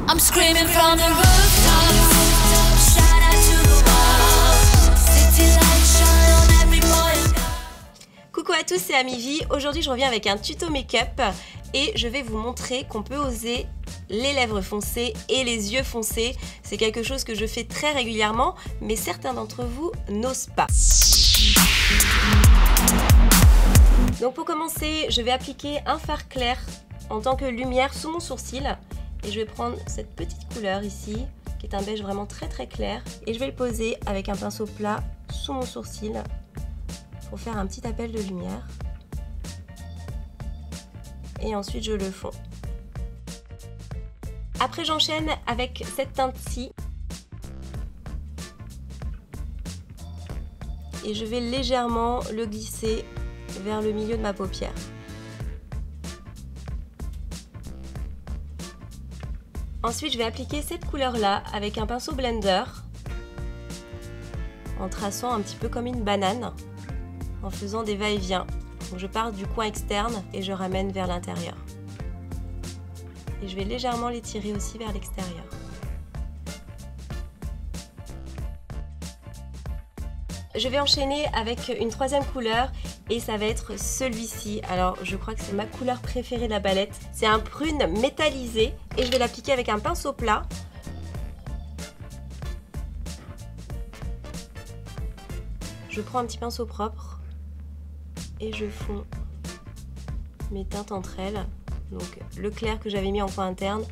I'm screaming from the rooftops. Shout out to the world. City lights shine on every boy and girl. Coucou à tous, c'est Amivi. Aujourd'hui je reviens avec un tuto make-up et je vais vous montrer qu'on peut oser les lèvres foncées et les yeux foncés. C'est quelque chose que je fais très régulièrement, mais certains d'entre vous n'osent pas. Donc pour commencer, je vais appliquer un fard clair en tant que lumière sous mon sourcil. Et je vais prendre cette petite couleur ici, qui est un beige vraiment très clair. Et je vais le poser avec un pinceau plat sous mon sourcil pour faire un petit appel de lumière. Et ensuite je le fonds. Après j'enchaîne avec cette teinte-ci. Et je vais légèrement le glisser vers le milieu de ma paupière. Ensuite je vais appliquer cette couleur-là avec un pinceau blender en traçant un petit peu comme une banane, en faisant des va-et-vient. Donc je pars du coin externe et je ramène vers l'intérieur. Et je vais légèrement l'étirer aussi vers l'extérieur. Je vais enchaîner avec une troisième couleur et ça va être celui-ci. Alors je crois que c'est ma couleur préférée de la palette. C'est un prune métallisé et je vais l'appliquer avec un pinceau plat. Je prends un petit pinceau propre et je fonds mes teintes entre elles. Donc le clair que j'avais mis en coin interne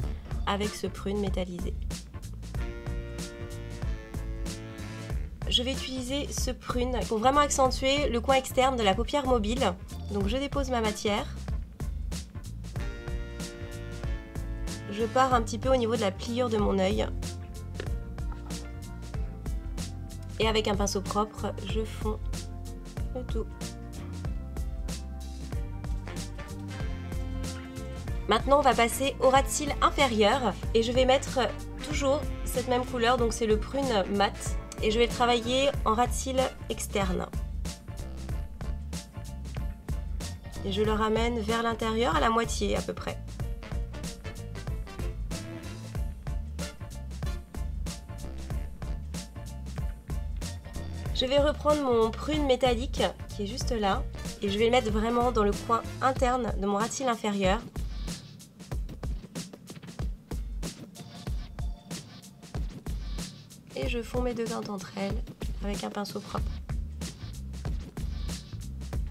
avec ce prune métallisé. Je vais utiliser ce prune pour vraiment accentuer le coin externe de la paupière mobile. Donc je dépose ma matière. Je pars un petit peu au niveau de la pliure de mon œil. Et avec un pinceau propre, je fonds le tout. Maintenant on va passer au ras de cils inférieur et je vais mettre toujours cette même couleur, donc c'est le prune mat. Et je vais le travailler en ras de cils externe. Et je le ramène vers l'intérieur à la moitié à peu près. Je vais reprendre mon prune métallique qui est juste là. Et je vais le mettre vraiment dans le coin interne de mon ras de cils inférieur. Et je fonds mes deux teintes entre elles avec un pinceau propre.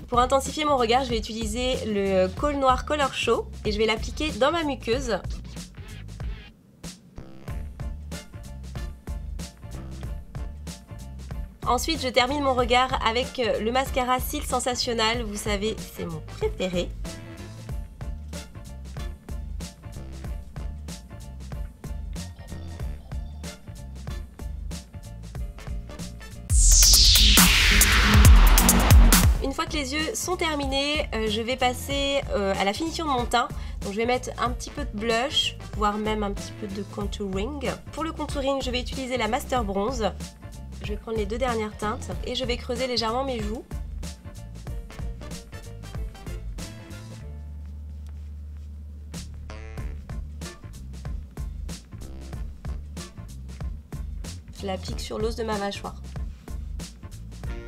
Pour intensifier mon regard, je vais utiliser le Kohl Noir Color Show et je vais l'appliquer dans ma muqueuse. Ensuite, je termine mon regard avec le mascara Cils Sensationnel. Vous savez, c'est mon préféré. Une fois que les yeux sont terminés, je vais passer à la finition de mon teint. Donc je vais mettre un petit peu de blush, voire même un petit peu de contouring. Pour le contouring, je vais utiliser la Master Bronze. Je vais prendre les deux dernières teintes et je vais creuser légèrement mes joues. Je l'applique sur l'os de ma mâchoire.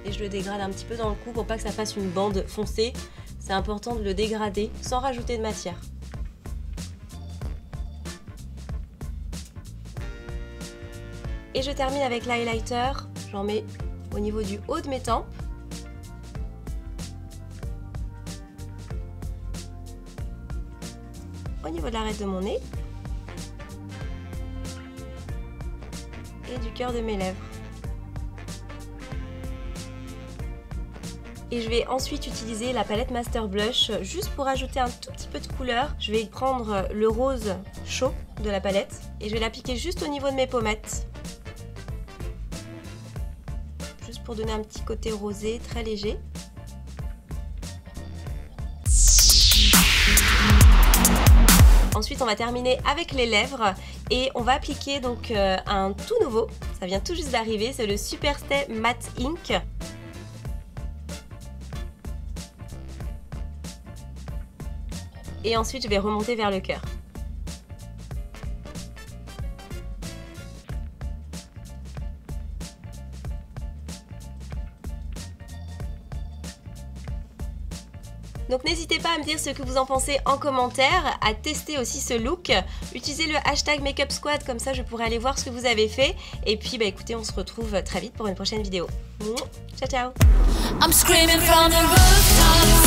Et je le dégrade un petit peu dans le cou pour pas que ça fasse une bande foncée. C'est important de le dégrader sans rajouter de matière. Et je termine avec l'highlighter. J'en mets au niveau du haut de mes tempes. Au niveau de l'arête de mon nez. Et du cœur de mes lèvres. Et je vais ensuite utiliser la palette Master Blush juste pour ajouter un tout petit peu de couleur. Je vais prendre le rose chaud de la palette et je vais l'appliquer juste au niveau de mes pommettes. Juste pour donner un petit côté rosé très léger. Ensuite on va terminer avec les lèvres et on va appliquer donc un tout nouveau, ça vient tout juste d'arriver, c'est le Superstay Matte Ink. Et ensuite je vais remonter vers le cœur. Donc n'hésitez pas à me dire ce que vous en pensez en commentaire, à tester aussi ce look. Utilisez le hashtag MakeupSquad, comme ça je pourrai aller voir ce que vous avez fait. Et puis bah écoutez, on se retrouve très vite pour une prochaine vidéo. Ciao ciao. I'm screaming from the rooftops.